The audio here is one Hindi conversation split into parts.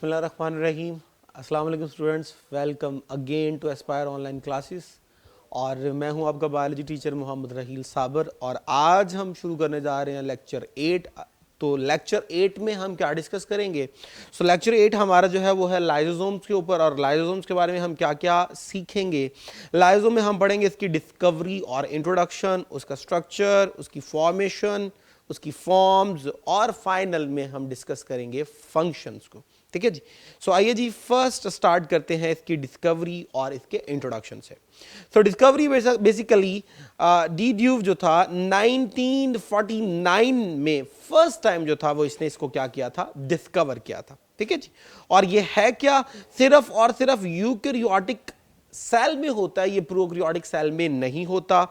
बिस्मिल्लाहिर्रहमानिर्रहीम। अस्सलाम वालेकुम students, welcome again to Aspire online classes. और मैं हूं आपका बायोलॉजी टीचर मोहम्मद रहील साबर। और आज हम शुरू करने जा रहे हैं लेक्चर 8। तो लेक्चर 8 में हम क्या डिस्कस करेंगे? लेक्चर 8 हमारा जो है वो है लाइसोसोम्स के ऊपर। और लाइसोसोम्स के बारे में हम क्या क्या सीखेंगे? लाइसोसोम में हम पढ़ेंगे इसकी डिस्कवरी और इंट्रोडक्शन, उसका स्ट्रक्चर, उसकी फॉर्मेशन, उसकी फॉर्म्स, और फाइनल में हम डिस्कस करेंगे फंक्शंस को। ठीक है जी। आइए जी फर्स्ट स्टार्ट करते हैं इसकी डिस्कवरी और इसके इंट्रोडक्शन से। डिस्कवरी बेसिकली डी ड्यूव जो था 1949 में फर्स्ट टाइम जो था वो इसने इसको क्या किया था, डिस्कवर किया था। ठीक है जी। और ये है क्या, सिर्फ और सिर्फ यूकैरियोटिक सेल में होता है, ये प्रोकैरियोटिक सेल में नहीं होता।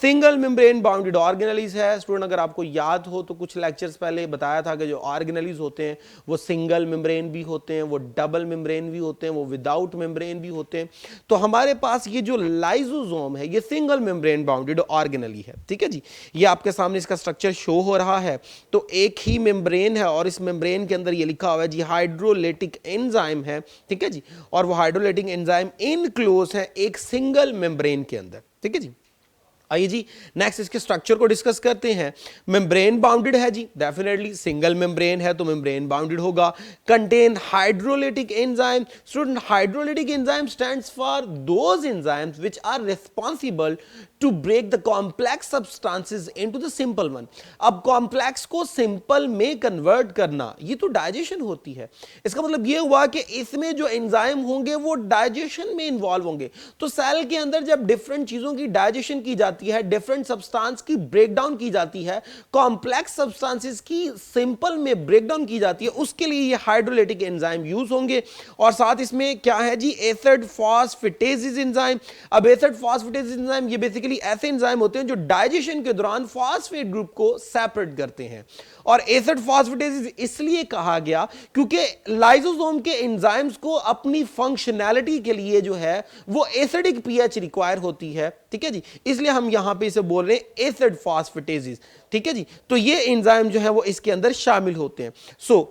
सिंगल मेम्ब्रेन बाउंडेड ऑर्गेनेलीज है। स्टूडेंट अगर आपको याद हो तो कुछ लेक्चर्स पहले बताया था कि जो ऑर्गेनेलीज होते हैं वो सिंगल मेम्ब्रेन भी होते हैं, वो डबल मेम्ब्रेन भी होते हैं, वो विदाउट मेम्ब्रेन भी होते हैं। तो हमारे पास ये जो लाइसोसोम है ये सिंगल मेम्ब्रेन बाउंडेड ऑर्गेनेली है। ठीक है जी। ये आपके सामने इसका स्ट्रक्चर शो हो रहा है। तो एक ही मेम्ब्रेन है और इस मेम्ब्रेन के अंदर ये लिखा हुआ है जी हाइड्रोलाइटिक एंजाइम है। ठीक है जी। और वो हाइड्रोलाइटिक एंजाइम इनक्लोज है एक सिंगल मेम्ब्रेन के अंदर। ठीक है जी। आइए जी नेक्स्ट इसके स्ट्रक्चर को डिस्कस करते हैं। मेम्ब्रेन बाउंडेड है जी, डेफिनेटली सिंगल मेम्ब्रेन है तो मेम्ब्रेन बाउंडेड होगा। Contain hydrolytic enzyme. Student hydrolytic enzyme stands for those enzymes which are responsible to break the complex substances into the simple one. अब कॉम्प्लेक्स को सिंपल में कन्वर्ट करना ये तो डाइजेशन होती है। इसका मतलब ये हुआ कि इसमें जो एंजाइम होंगे वो डाइजेशन में इन्वॉल्व होंगे। तो सेल के अंदर जब डिफरेंट चीजों की डाइजेशन की जाती है, डिफरेंट सब्सटेंस की ब्रेकडाउन की जाती है, कॉम्प्लेक्स सब्सटेंसेस की सिंपल में ब्रेकडाउन की जाती है, उसके लिए ये हाइड्रोलाइटिक एंजाइम यूज होंगे। और साथ इसमें क्या है जी, एसिड फॉस्फेटेजेस एंजाइम। अब एसिड फॉस्फेटेजेस एंजाइम ये बेसिकली ऐसे एंजाइम होते हैं जो डाइजेशन के दौरान फॉस्फेट ग्रुप को सेपरेट करते हैं। और एसिड फॉस्फेटेजेस इसलिए कहा गया क्योंकि लाइसोसोम के एंजाइम्स को अपनी फंक्शनैलिटी के लिए जो है वो एसिडिक पीएच रिक्वायर होती है। ठीक है जी। इसलिए हम यहां पे इसे बोल रहे हैं एसिड फॉस्फेटेजेस। ठीक है जी। तो ये एंजाइम जो है वो इसके अंदर शामिल होते हैं।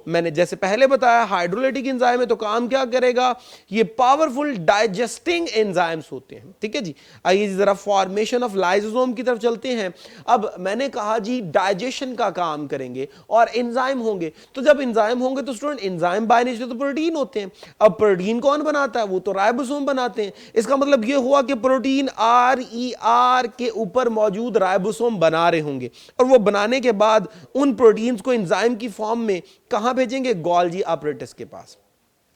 मैंने जैसे पहले बताया हाइड्रोलाइटिक एंजाइम है तो काम क्या करेगा, ये पावरफुल डाइजेस्टिंग एंजाइम्स होते हैं। ठीक है जी। आइए जरा फॉर्मेशन ऑफ लाइसोसोम की तरफ चलते हैं। अब मैंने कहा जी डाइजेशन का काम करेंगे और एंजाइम होंगे। तो जब एंजाइम होंगे तो स्टूडेंट एंजाइम बाय नेचर तो प्रोटीन होते हैं। अब प्रोटीन कौन बनाता है, वो तो राइबोसोम बनाते हैं। इसका मतलब ये हुआ कि प्रोटीन RER के ऊपर मौजूद राइबोसोम बना रहे होंगे और वो बनाने के बाद उन प्रोटीन्स को एंजाइम की फॉर्म में कहां भेजेंगे, गोल्गी अपरेटस के पास।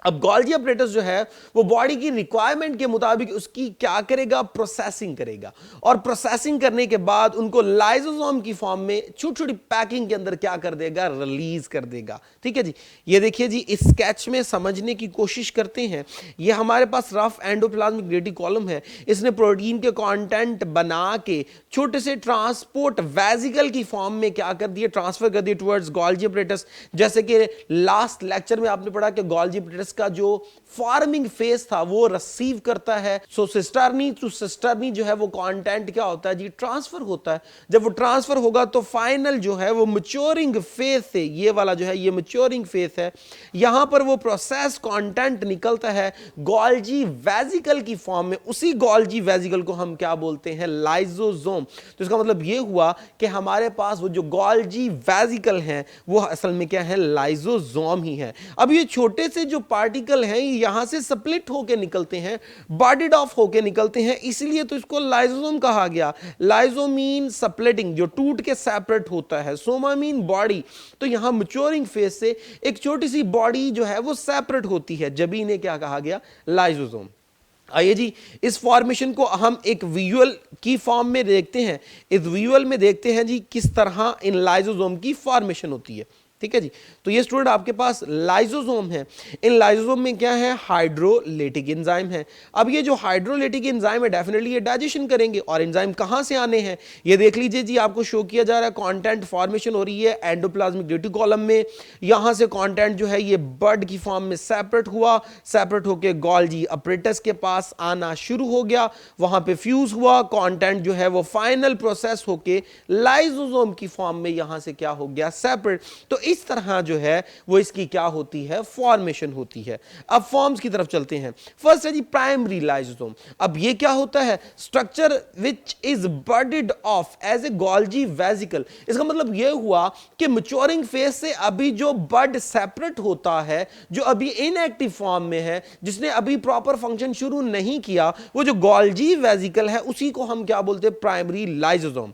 अब गोल्गी अपरेटस जो है वो बॉडी की रिक्वायरमेंट के मुताबिक उसकी क्या करेगा, प्रोसेसिंग करेगा। और प्रोसेसिंग करने के बाद उनको लाइसोसोम की फॉर्म में छोटी छोटी पैकिंग के अंदर क्या कर देगा, रिलीज कर देगा। ठीक है जी। ये देखिए जी इस स्केच में समझने की कोशिश करते हैं। ये हमारे पास रफ एंडोप्लाज्मिक रेटिकुलम है। इसने प्रोटीन के कंटेंट बना के छोटे से ट्रांसपोर्ट वेसिकल की फॉर्म में क्या कर दिए, ट्रांसफर कर दिए टुवर्ड्स गोल्गी अपरेटस। जैसे कि लास्ट लेक्चर में आपने पढ़ा कि गोल्गी अपरेटस का जो फॉर्मिंग फेज था वो रिसीव करता है। सिस्टर्नी टू सिस्टर्नी जो है वो कंटेंट क्या होता है जी, ट्रांसफर होता है। जब वो ट्रांसफर होगा तो फाइनल जो है वो मैच्योरिंग फेज से, ये वाला जो है ये मैच्योरिंग फेज है, यहां पर वो प्रोसेस कंटेंट निकलता है गोल्गी वेसिकल की फॉर्म में। उसी गोल्गी वेसिकल को हम क्या बोलते हैं, लाइसोसोम। तो इसका मतलब ये हुआ कि हमारे पास वो जो गोल्गी वेसिकल है वो असल में क्या है, लाइसोसोम ही है। अब ये छोटे से जो पार्टिकल हैं यहां से स्प्लिट होके निकलते हैं, बॉडीड ऑफ होके निकलते हैं, इसलिए तो इसको लाइसोसोम कहा गया। लाइसोम मीन स्प्लिटिंग, जो टूट के सेपरेट होता है। Soma mean body. तो यहां मैच्योरिंग फेज से एक छोटी सी बॉडी जो है वो सेपरेट होती है, जब इन्हें क्या कहा गया, लाइसोसोम। आइए जी इस फॉर्मेशन को हम एक विजुअल की फॉर्म में देखते हैं। इस विजुअल में देखते हैं जी किस तरह इन लाइसोसोम की फॉर्मेशन होती है। ठीक है जी। तो ये स्टूडेंट आपके पास लाइसोसोम है। इन लाइसोसोम में क्या है, हाइड्रोलाइटिक एंजाइम है। अब ये जो हाइड्रोलाइटिक एंजाइम है डेफिनेटली ये डाइजेशन करेंगे। और एंजाइम कहां से आने हैं, ये देख लीजिए जी, आपको शो किया जा रहा है। कंटेंट फॉर्मेशन हो रही है एंडोप्लाज्मिक रेटिकुलम में। यहां से कंटेंट जो है ये बड की फॉर्म में सेपरेट हुआ, सेपरेट होकर गोल्गी अपरेटस के पास आना शुरू हो गया, वहां पे फ्यूज हुआ। कंटेंट जो है वो फाइनल प्रोसेस होके लाइसोसोम की फॉर्म में यहां से क्या हो गया, सेपरेट। तो इस तरह जो है वो इसकी क्या होती है, फॉर्मेशन होती है। अब फॉर्म्स की तरफ चलते हैं। फर्स्ट है जी प्राइमरी लाइसोसोम। अब ये क्या होता है, structure which is budded off as a Golgi vesicle. इसका मतलब ये हुआ कि मैच्योरिंग फेज से अभी जो बड सेपरेट होता है, जो अभी इनएक्टिव फॉर्म में है, जिसने अभी प्रॉपर फंक्शन शुरू नहीं किया, वो जो गोल्जी वेसिकल है उसी को हम क्या बोलते हैं, प्राइमरी लाइसोसोम।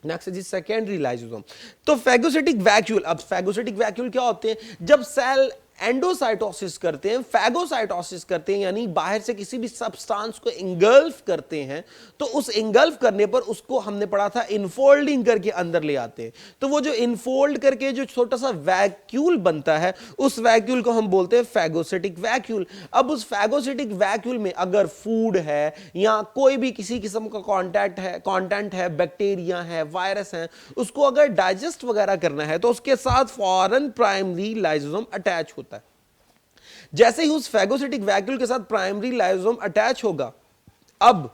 नेक्स्ट जी सेकेंडरी लाइसोसोम। तो फैगोसिटिक वैक्यूल। अब फैगोसिटिक वैक्यूल क्या होते हैं, जब सेल एंडोसाइटोसिस करते हैं, फैगोसाइटोसिस करते हैं, यानी बाहर से किसी भी सब्सटेंस को इंगल्फ करते हैं, तो उस इंगल्फ करने पर उसको हमने पढ़ा था इनफोल्डिंग करके अंदर ले आते हैं। तो वो जो इनफोल्ड करके जो छोटा सा वैक्यूल बनता है, उस वैक्यूल को हम बोलते हैं फैगोसिटिक वैक्यूल। अब उस फैगोसिटिक वैक्यूल में अगर फूड है या कोई भी किसी किस्म का कंटेंट है, बैक्टीरिया है, वायरस है, उसको अगर डाइजेस्ट वगैरह करना है तो उसके साथ फौरन प्राइमरी लाइसोसोम अटैच होता है। जैसे ही उस फैगोसिटिक वैक्यूल के साथ प्राइमरी लाइसोसोम अटैच होगा, अब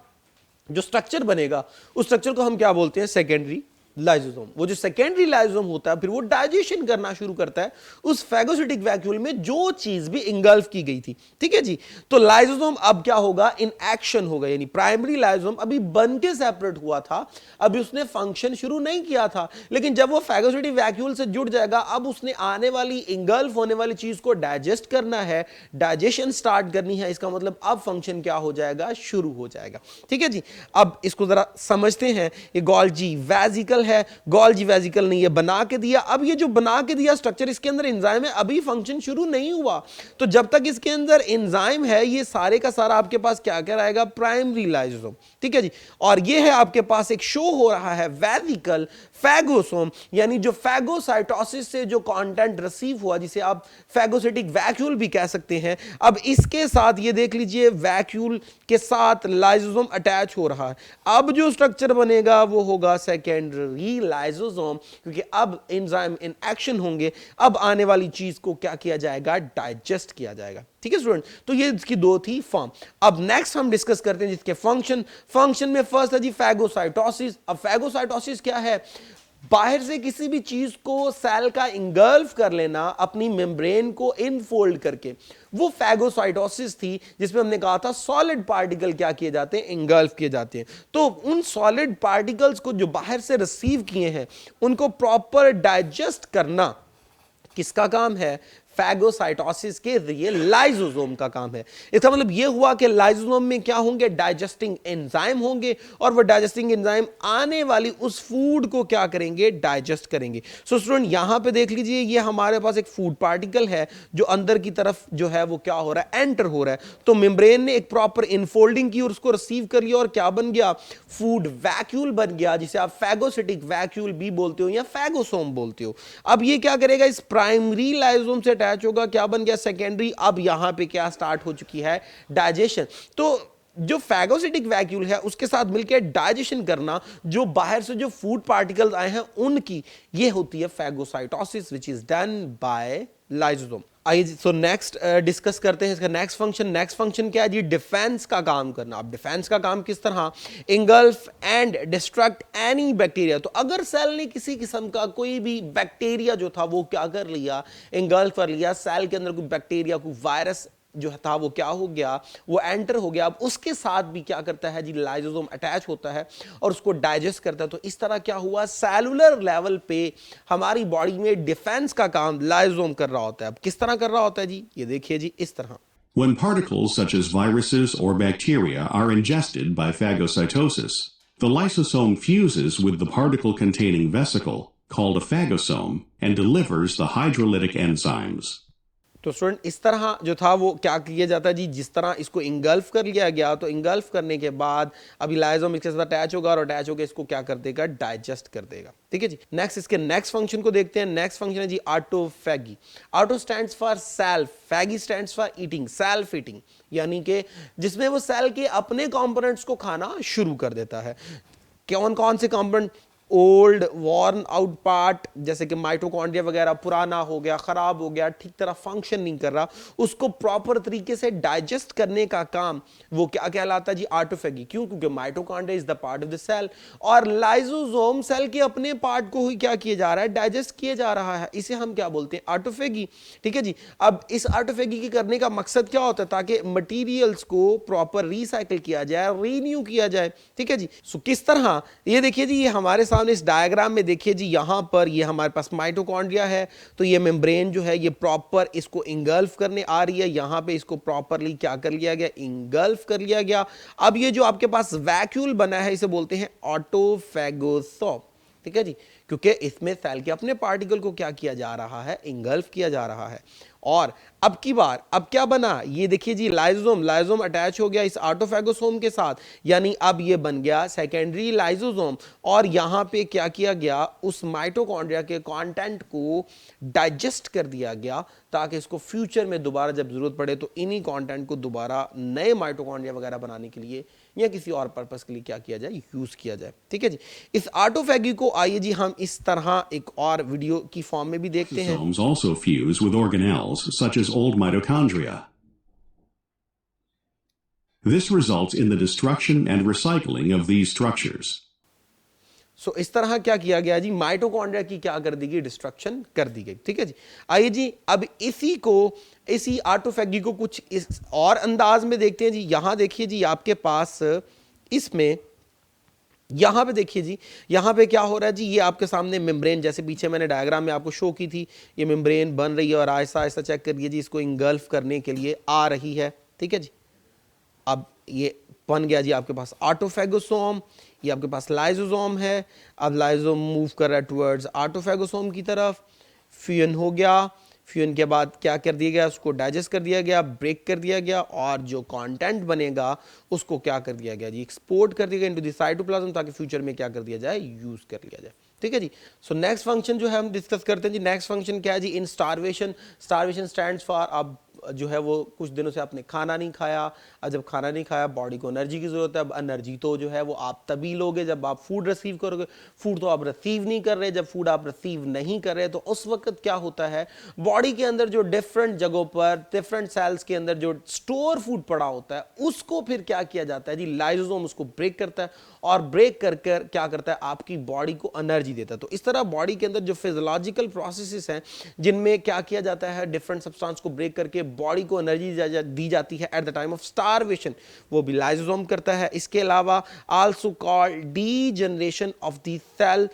जो स्ट्रक्चर बनेगा उस स्ट्रक्चर को हम क्या बोलते हैं, सेकेंडरी लाइसोसोम। वो जो सेकेंडरी लाइसोसोम होता है फिर वो डाइजेशन करना शुरू करता है उस फैगोसिटिक वैक्यूल में जो चीज भी इंगल्फ की गई थी। ठीक है जी। तो लाइसोसोम अब क्या होगा, इन एक्शन होगा, यानी प्राइमरी लाइसोसोम अभी बन के सेपरेट हुआ था, अभी उसने फंक्शन शुरू नहीं किया था, लेकिन जब वो फैगोसिटिक वैक्यूल से जुड़ जाएगा, अब उसने आने वाली इंगल्फ होने वाली चीज को डाइजेस्ट करना है, डाइजेशन स्टार्ट करनी है। इसका मतलब अब फंक्शन क्या हो जाएगा, शुरू हो जाएगा। ठीक है जी। अब इसको जरा समझते हैं। ये गोल्जी वेसिकल है, गोल्जी वेसिकल ने ये बना के दिया। अब ये जो बना के दिया स्ट्रक्चर, इसके अंदर एंजाइम है, अभी फंक्शन शुरू नहीं हुआ, तो जब तक इसके अंदर एंजाइम है, ये सारे का सारा आपके पास क्या क्या रहेगा, प्राइमरी लाइसोसोम। ठीक है जी। और ये है आपके पास एक शो हो रहा है वेसिकल फैगोसोम, यानी जो फैगोसाइटोसिस से जो कंटेंट रिसीव हुआ, जिसे आप फैगोसिटिक वैक्यूल भी कह सकते हैं। अब इसके साथ ये देख लीजिए, वैक्यूल के साथ लाइसोसोम अटैच हो रहा है। अब जो स्ट्रक्चर बनेगा वो होगा सेकेंडरी लाइसोसोम, क्योंकि अब एंजाइम इन एक्शन होंगे, अब आने वाली चीज को क्या किया जाएगा, डाइजेस्ट किया जाएगा। ठीक है स्टूडेंट। तो ये इसकी दो थी फॉर्म। अब नेक्स्ट हम डिस्कस करते हैं जिसके फंक्शन में फर्स्ट है जी फैगोसाइटोसिस। अब फैगोसाइटोसिस क्या है, बाहर से किसी भी चीज को सेल का इंगल्फ कर लेना अपनी मेम्ब्रेन को इनफोल्ड करके, वो फैगोसाइटोसिस थी, जिसमें हमने कहा था सॉलिड पार्टिकल क्या किए जाते हैं, इंगल्फ किए जाते हैं। तो उन सॉलिड पार्टिकल्स को जो बाहर से रिसीव किए हैं उनको प्रॉपर डाइजेस्ट करना किसका काम है, फैगोसाइटोसिस के लिए लाइसोसोम का काम है। इसका मतलब यह हुआ कि लाइसोसोम में क्या होंगे, डाइजेस्टिंग एंजाइम होंगे, और वो डाइजेस्टिंग एंजाइम आने वाली उस फूड को क्या करेंगे, डाइजेस्ट करेंगे। सो स्टूडेंट यहां पे देख लीजिए, ये हमारे पास एक फूड पार्टिकल है जो अंदर की तरफ जो है वो क्या हो रहा है, एंटर हो रहा है। तो मेम्ब्रेन ने एक प्रॉपर इनफोल्डिंग की और उसको रिसीव कर लिया, और क्या बन गया, फूड वैक्यूल बन गया, जिसे आप फैगोसिटिक वैक्यूल भी बोलते हो या फैगोसोम बोलते हो। अब ये क्या करेगा, इस प्राइमरी लाइसोसोम से अटैच होगा, क्या बन गया, सेकेंडरी। अब यहां पे क्या स्टार्ट हो चुकी है, डाइजेशन। तो जो फैगोसिटिक वैक्यूल है उसके साथ मिलकर डाइजेशन करना, जो बाहर से जो फूड पार्टिकल्स आए हैं उनकी, ये होती है phagocytosis which is done by lysosome. आइए सो नेक्स्ट डिस्कस करते हैं इसका नेक्स्ट फंक्शन क्या है जी, डिफेंस का काम करना। अब डिफेंस का काम किस तरह, engulf and destruct any bacteria. तो अगर सेल ने किसी किस्म का कोई भी बैक्टीरिया जो था वो क्या कर लिया, इंगल्फ कर लिया, सेल के अंदर कोई बैक्टीरिया, कोई वायरस जो था वो क्या हो गया, वो एंटर हो गया। अब उसके साथ भी क्या करता है जी, लाइसोसोम अटैच होता है और उसको डाइजेस्ट करता है। तो इस तरह क्या हुआ, सेलुलर लेवल पे हमारी बॉडी में डिफेंस का काम लाइसोसोम कर रहा होता है। अब किस तरह कर रहा होता है जी, ये देखिए जी इस तरह। When particles such as viruses or bacteria are ingested by phagocytosis, the lysosome fuses with the particle-containing vesicle, called a phagosome, and delivers the hydrolytic enzymes. तो स्टूडेंट इस तरह जो था वो क्या किया जाता है जी, जिस तरह इसको इंगल्फ कर लिया गया, तो इंगल्फ करने के बाद अभी लाइसोसोम इसके साथ अटैच होगा, और अटैच होकर इसको क्या कर देगा, डाइजेस्ट कर देगा। ठीक है जी। नेक्स्ट इसके नेक्स्ट फंक्शन को देखते हैं। नेक्स्ट फंक्शन है जी autophagy. Auto stands for self, phagy stands for eating, self eating, यानी कि जिसमें वो सेल के अपने कंपोनेंट्स को खाना शुरू कर देता है। कौन कौन से component, old worn out part, जैसे कि माइटोकॉन्ड्रिया वगैरह पुराना हो गया, खराब हो गया, ठीक तरह फंक्शन नहीं कर रहा, उसको प्रॉपर तरीके से डाइजेस्ट करने का काम वो क्या कहलाता है जी? ऑटोफेगी। क्यों? क्योंकि mitochondria is the part of the cell और लाइसोसोम सेल के अपने पार्ट को ही क्या किया जा रहा है? डाइजेस्ट किया जा रहा है। इसे हम क्या बोलते हैं? ऑटोफेगी। ठीक है जी। अब इस ऑटोफेगी के करने का मकसद क्या होता है? ताकि मटेरियल्स को प्रॉपर रिसाइकिल किया जाए, रीन्यू किया जाए। ठीक है जी। सो किस तरह, ये देखिए जी, ये हमारे सामने इस डायग्राम में देखिए जी, यहां पर ये हमारे पास माइटोकॉन्ड्रिया है, तो ये मेम्ब्रेन जो है ये प्रॉपर इसको इंगल्फ करने आ रही है, यहां पे इसको प्रॉपरली क्या कर लिया गया? इंगल्फ कर लिया गया। अब ये जो आपके पास वैक्यूल बना है इसे बोलते हैं ऑटोफेगोसोम। ठीक है जी, क्योंकि इसमें सेल के अपने पार्टिकल को क्या किया जा रहा है? इंगल्फ किया जा रहा है। और अब की बार अब क्या बना? ये देखिए जी, लाइसोसोम, लाइसोसोम अटैच हो गया इस ऑटोफेगोसोम के साथ, यानी अब ये बन गया सेकेंडरी लाइसोसोम। और यहां पे क्या किया गया? उस माइटोकॉन्ड्रिया के कंटेंट को डाइजेस्ट कर दिया गया, ताकि इसको फ्यूचर में दोबारा जब जरूरत पड़े तो इन्हीं कंटेंट को दोबारा नए माइटोकॉन्ड्रिया वगैरह बनाने के लिए या किसी और पर्पस के लिए क्या किया जाए? यूज किया जाए। ठीक है जी। इस ऑटोफेगी को आइए जी हम इस तरह एक और वीडियो की फॉर्म में भी देखते हैं। Lysosomes also fuse with organelles such as old mitochondria. This results in the destruction and recycling of these structures. सो इस तरह क्या किया गया जी? माइटोकॉन्ड्रिया की क्या कर दी गई? डिस्ट्रक्शन कर दी गई। ठीक है जी। आइए जी अब इसी ऑटोफेगी को कुछ इस और अंदाज में देखते हैं जी। यहां देखिए जी, आपके पास इसमें यहां पे देखिए जी, यहां पे क्या हो रहा है जी? ये आपके सामने मेम्ब्रेन, जैसे पीछे मैंने डायग्राम में आपको शो की थी, ये मेम्ब्रेन बन रही है और आहिस्ता आहिस्ता चेक करिए जी, इसको इंगल्फ करने के लिए आ रही है। ठीक है जी। अब ये बन गया जी आपके पास ऑटोफेगोसोम, ये आपके पास लाइसोसोम है। अब लाइसोसोम मूव कर रहा है टुवर्ड्स ऑटोफेगोसोम की तरफ, फ्यूजन हो गया, फ्यूजन के बाद क्या कर दिया गया? उसको डाइजेस्ट कर दिया गया, ब्रेक कर दिया गया, और जो कंटेंट बनेगा उसको क्या कर दिया गया जी? एक्सपोर्ट कर दिया गया इनटू द साइटोप्लाज्म, ताकि फ्यूचर में क्या कर दिया जाए? यूज कर लिया जाए। ठीक है जी। सो नेक्स्ट फंक्शन जो है हम डिस्कस करते हैं जी। नेक्स्ट फंक्शन क्या है जी? इन स्टारवेशन। स्टारवेशन स्टैंड्स फॉर, अब जो है वो कुछ दिनों से आपने खाना नहीं खाया, और जब खाना नहीं खाया बॉडी को एनर्जी की जरूरत है। अब एनर्जी तो जो है वो आप तभी लोगे जब आप फूड रिसीव करोगे। फूड तो आप रिसीव नहीं कर रहे, जब फूड आप रिसीव नहीं कर रहे तो उस वक्त क्या होता है? बॉडी के अंदर जो डिफरेंट जगहों पर, डिफरेंट सेल्स के अंदर जो स्टोर फूड पड़ा होता है, उसको फिर क्या किया जाता है जी? लाइसोसोम उसको ब्रेक करता है, और ब्रेक कर कर क्या करता है? आपकी बॉडी को एनर्जी देता है। तो इस तरह बॉडी के अंदर जो फिजियोलॉजिकल प्रोसेसेस हैं, जिनमें क्या किया जाता है? डिफरेंट सब्सटेंस को ब्रेक करके बॉडी को एनर्जी दी जाती है at the time of starvation, वो भी लाइसोसोम करता है। इसके अलावा also called degeneration of the cell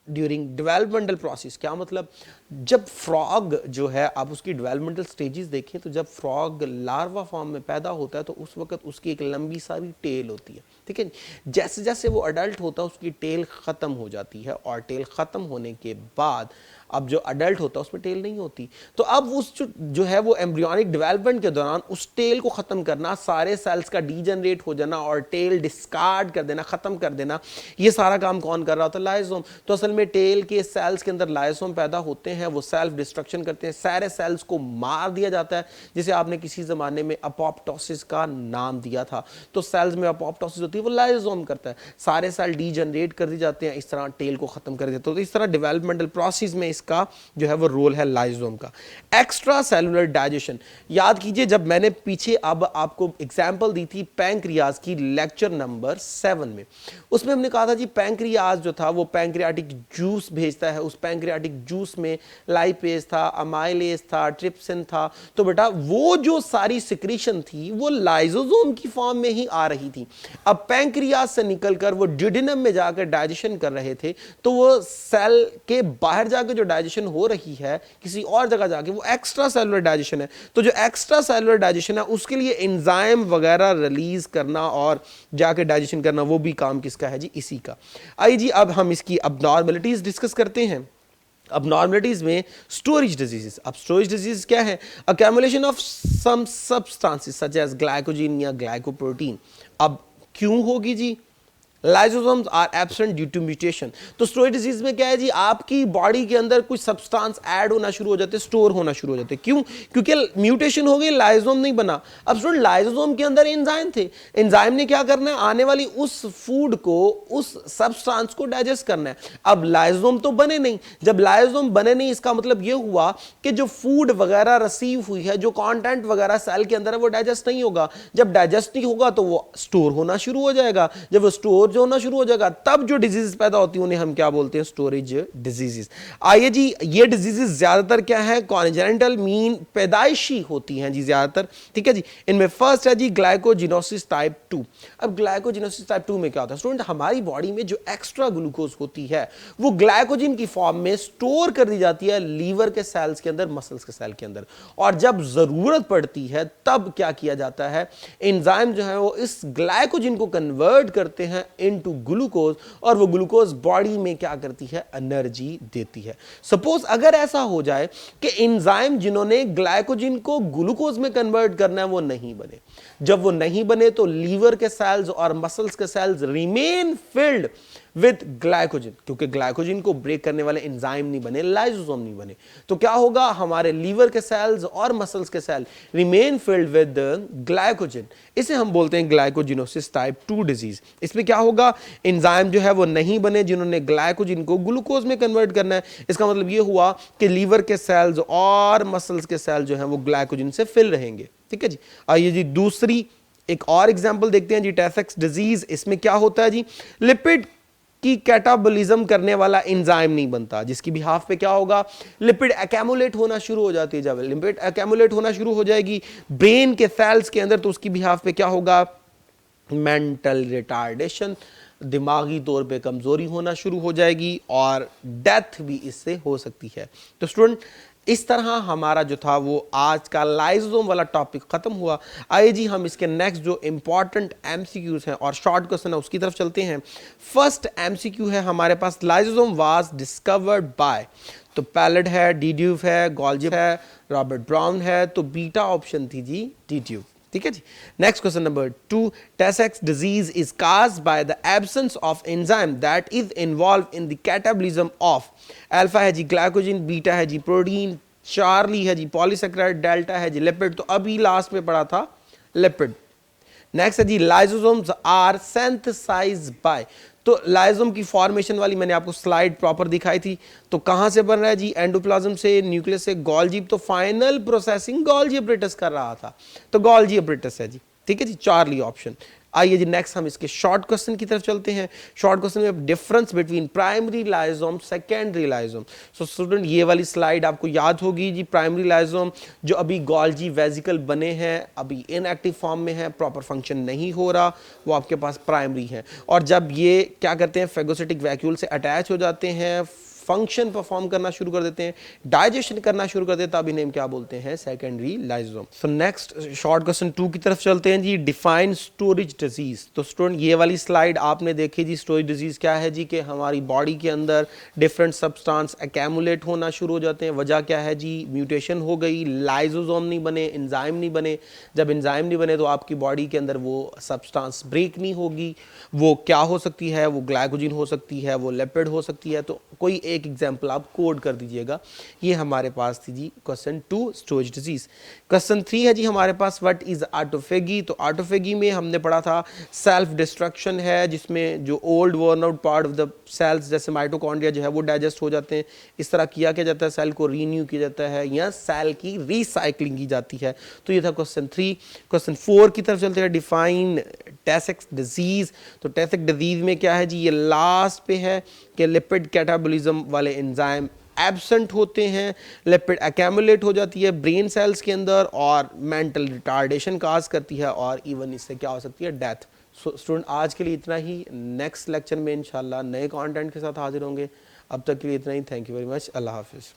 during developmental process. क्या मतलब? जब फ्रॉग जो है, आप उसकी डेवलपमेंटल स्टेजेस देखें, तो जब फ्रॉग लार्वा फॉर्म में पैदा होता है तो उस वक्त उसकी एक लंबी सारी टेल होती है। ठीक है। जैसे जैसे वो अडल्ट होता है उसकी टेल खत्म हो जाती है, और टेल खत्म होने के बाद अब जो अडल्ट होता है उसमें टेल नहीं होती। तो अब उस जो है वो एम्ब्रियोनिक डेवलपमेंट के दौरान उस टेल को खत्म करना, सारे सेल्स का डीजनरेट हो जाना और टेल डिस्कार्ड कर देना, खत्म कर देना, ये सारा काम कौन कर रहा होता है? लाइसोसोम। तो असल में टेल के सेल्स के अंदर लाइसोसोम पैदा होते हैं, वो सेल्फ डिस्ट्रक्शन करते हैं, सारे सेल्स को मार दिया जाता है, जिसे आपने किसी जमाने में अपोप्टोसिस का नाम दिया था। तो सेल्स में अपोप्टोसिस होती है, वो लाइसोसोम करता है, सारे सेल डीजनरेट कर दिए जाते हैं, इस तरह टेल को खत्म कर देते हैं। तो इस तरह डेवलपमेंटल प्रोसेस में का जो है वो रोल है लाइसोसोम का। एक्स्ट्रा सेलुलर डाइजेशन, याद कीजिए जब मैंने पीछे अब आपको एग्जांपल दी थी पैंक्रियाज की लेक्चर नंबर 7 में, उसमें हमने कहा था जी पैंक्रियाज जो था वो पैंक्रियाटिक जूस भेजता है, उस पैंक्रियाटिक जूस में लाइपेज था, अमाइलेज था, ट्रिप्सिन था। तो बेटा वो जो सारी सिक्रीशन थी वो लाइसोसोम की फॉर्म में ही आ रही थी। अब पैंक्रियाज से निकलकर वो ड्यूडेनम में जाकर डाइजेशन कर रहे थे, तो वो सेल के बाहर जाकर जो डाइजेशन हो रही है किसी और जगह जाके, वो एक्स्ट्रा सेलुलर डाइजेशन है। तो जो एक्स्ट्रा सेलुलर डाइजेशन है उसके लिए एंजाइम वगैरह रिलीज करना और जाके डाइजेशन करना, वो भी काम किसका है जी? इसी का। आइए जी अब हम इसकी अबनॉर्मलिटीज डिस्कस करते हैं। अबनॉर्मलिटीज में स्टोरेज डिजीजेस। अब स्टोरेज डिजीज क्या है? Accumulation of some substances such as glycogen या ग्लाइकोप्रोटीन। अब क्यों होगी जी? Lysosomes are absent due to mutation. तो स्टोरेज डिजीज में क्या है जी, आपकी बॉडी के अंदर कुछ सब्सटेंस ऐड होना शुरू हो जाते हैं, स्टोर होना शुरू हो जाते हैं। क्यों? क्योंकि म्यूटेशन हो गई, लाइसोसोम नहीं बना। अब स्टूडेंट लाइसोसोम के अंदर एंजाइम थे, एंजाइम ने क्या करना है, आने वाली उस फूड को, उस सब्सटेंस को डाइजेस्ट करना है। अब लाइसोसोम तो बने नहीं, जब लाइसोसोम बने नहीं इसका मतलब यह हुआ कि जो फूड वगैरह रिसीव हुई है, जो कंटेंट वगैरह सेल के अंदर है, वो डाइजेस्ट नहीं होगा। जब डाइजेस्ट नहीं होगा तो वो स्टोर होना शुरू हो जाएगा, जब वो स्टोर जो होना शुरू हो जाएगा तब जो डिजीज पैदा होती है उन्हें हम क्या बोलते हैं, स्टोरेज डिजीजेस। आइए जी, ये डिजीजेस ज्यादातर क्या है, कॉन्जेनिटल मीन पैदाइशी होती हैं जी ज्यादातर, ठीक है जी। इनमें फर्स्ट है जी ग्लाइकोजिनोसिस टाइप 2। अब ग्लाइकोजिनोसिस टाइप 2 में क्या होता है स्टूडेंट, हमारी बॉडी में जो एक्स्ट्रा ग्लूकोज होती है वो ग्लाइकोजिन की फॉर्म में स्टोर कर दी जाती है लीवर के सेल्स के अंदर, मसल्स के सेल के अंदर, और जब जरूरत पड़ती है तब क्या किया जाता है, एंजाइम जो है वो इस ग्लाइकोजिन को कन्वर्ट करते हैं इनटू ग्लूकोज, और वो ग्लूकोज बॉडी में क्या करती है, एनर्जी देती है। सपोज अगर ऐसा हो जाए कि एंजाइम जिन्होंने ग्लाइकोजिन को ग्लूकोज में कन्वर्ट करना है वो नहीं बने, जब वो नहीं बने तो लीवर के सेल्स और मसल्स के cells remain filled with glycogen, क्योंकि ग्लाइकोजिन को ब्रेक करने वाले एंजाइम नहीं बने, लाइसोसोम नहीं बने, तो क्या होगा, हमारे लीवर के सेल्स और मसल्स के cell remain filled with glycogen. इसे हम बोलते हैं ग्लाइकोजिनोसिस टाइप 2 डिजीज। इसमें क्या होगा, एंजाइम जो है वो नहीं बने जिन्होंने ग्लाइकोजिन को ग्लूकोज में कन्वर्ट करना है। इसका मतलब ये हुआ कि लीवर के सेल्स और मसल्स के सेल जो है वो ग्लाइकोजिन से फिल रहेंगे, ठीक है जी। आइए जी दूसरी एक और एग्जांपल देखते हैं जी, टेसेक्स डिजीज। इसमें क्या होता है जी, लिपिड की कैटाबॉलिज्म करने वाला एंजाइम नहीं बनता, जिसकी बिहाफ पे क्या होगा, लिपिड एक्यूमुलेट होना शुरू हो जाती है। जब लिपिड एक्यूमुलेट होना शुरू हो जाएगी ब्रेन के सेल्स के अंदर तो उसकी बिहाफ पे क्या होगा, मेंटल रिटार्डेशन, दिमागी तौर पे कमजोरी होना शुरू हो जाएगी और डेथ भी इससे हो सकती है। तो स्टूडेंट इस तरह हमारा जो था वो आज का लाइसोसोम वाला टॉपिक खत्म हुआ। आइए जी हम इसके नेक्स्ट जो इंपॉर्टेंट एमसीक्यूज हैं और शॉर्ट क्वेश्चन है उसकी तरफ चलते हैं। फर्स्ट एमसीक्यू है हमारे पास, लाइसोसोम वाज डिस्कवर्ड बाय, तो पैलेड है, डीड्यूव है, गोल्जी है, रॉबर्ट ब्राउन है, तो बीटा ऑप्शन थी जी डीड्यूव, ठीक है जी। Next question number 2, Tay Sachs disease is caused by the absence of enzyme that is involve in the catabolism of, alpha है जी ग्लाइकोजन, बीटा है जी प्रोटीन, चार्ली है जी पॉलीसेकेराइड, डेल्टा है जी लिपिड, तो अभी लास्ट में पढ़ा था लिपिड। नेक्स्ट है जी लाइसोसोम्स आर सिंथेसाइज्ड बाय, तो लाइसोसोम की फॉर्मेशन वाली मैंने आपको स्लाइड प्रॉपर दिखाई थी, तो कहां से बन रहा है जी, एंडोप्लाज्म से, न्यूक्लियस से, गोल्जी, तो फाइनल प्रोसेसिंग गोल्जी अपरेटस कर रहा था, तो गोल्जी अपरेटस है जी, ठीक है जी, चार्ली ऑप्शन। आइए जी नेक्स्ट हम इसके शॉर्ट क्वेश्चन की तरफ चलते हैं। शॉर्ट क्वेश्चन में difference between primary लाइसोम, secondary लाइसोम। So student ये वाली स्लाइड आपको याद होगी जी, प्राइमरी लाइसोम जो अभी गोल्जी वेजिकल बने हैं, अभी इनएक्टिव फॉर्म में है, प्रॉपर फंक्शन नहीं हो रहा, वो आपके पास प्राइमरी है। और जब ये क्या करते हैं, फेगोसिटिक वैक्यूल से अटैच हो जाते हैं, फंक्शन परफॉर्म करना शुरू कर देते हैं, डाइजेशन करना शुरू कर देते हैं, तब इन्हें क्या बोलते हैं, secondary लाइसोम। So next short question 2 की तरफ चलते हैं जी, डिफाइन स्टोरेज डिजीज। तो स्टूडेंट ये वाली स्लाइड आपने देखी जी, स्टोरेज डिजीज क्या है जी, कि हमारी बॉडी के अंदर डिफरेंट सब्सटेंस एक्यूमुलेट होना शुरू हो जाते हैं। वजह क्या है जी, म्यूटेशन हो गई, लाइसोसोम नहीं बने, एंजाइम नहीं बने। जब एंजाइम नहीं बने तो आपकी बॉडी के अंदर वो सब्सटेंस ब्रेक नहीं होगी। वो क्या हो सकती है, वो ग्लाइकोजिन हो सकती है, वो लिपिड हो सकती है। तो कोई एक एग्जाम्पल आप कोड कर दीजिएगा। ये हमारे पास थी जी क्वेश्चन 2 स्टोरेज डिजीज। क्वेश्चन 3 है जी हमारे पास, व्हाट इज ऑटोफेगी। तो ऑटोफेगी में हमने पढ़ा था सेल्फ डिस्ट्रक्शन है, जिसमें जो old worn out part of the cells जैसे माइटोकॉन्ड्रिया जो है वो डाइजेस्ट हो जाते हैं। इस तरह किया जाता है, सेल को रीन्यू किया जाता है या सेल की रिसाइकलिंग की जाती है। तो ये था क्वेश्चन 3। क्वेश्चन 4 की तरफ चलते हैं, डिफाइन टेसेक्स डिजीज। तो टेसेक्स डिजीज में क्या है जी, ये लास्ट पे है कि लिपिड कैटाबॉलिज्म वाले एंजाइम एब्सेंट होते हैं, लिपिड एक्यूमुलेट हो जाती है ब्रेन सेल्स के अंदर और मेंटल रिटार्डेशन काज करती है, और इवन इससे क्या हो सकती है, डेथ। सो स्टूडेंट आज के लिए इतना ही, नेक्स्ट लेक्चर में इंशाल्लाह नए कंटेंट के साथ हाजिर होंगे। अब तक के लिए इतना ही, थैंक यू वेरी मच, अल्लाह हाफिज़।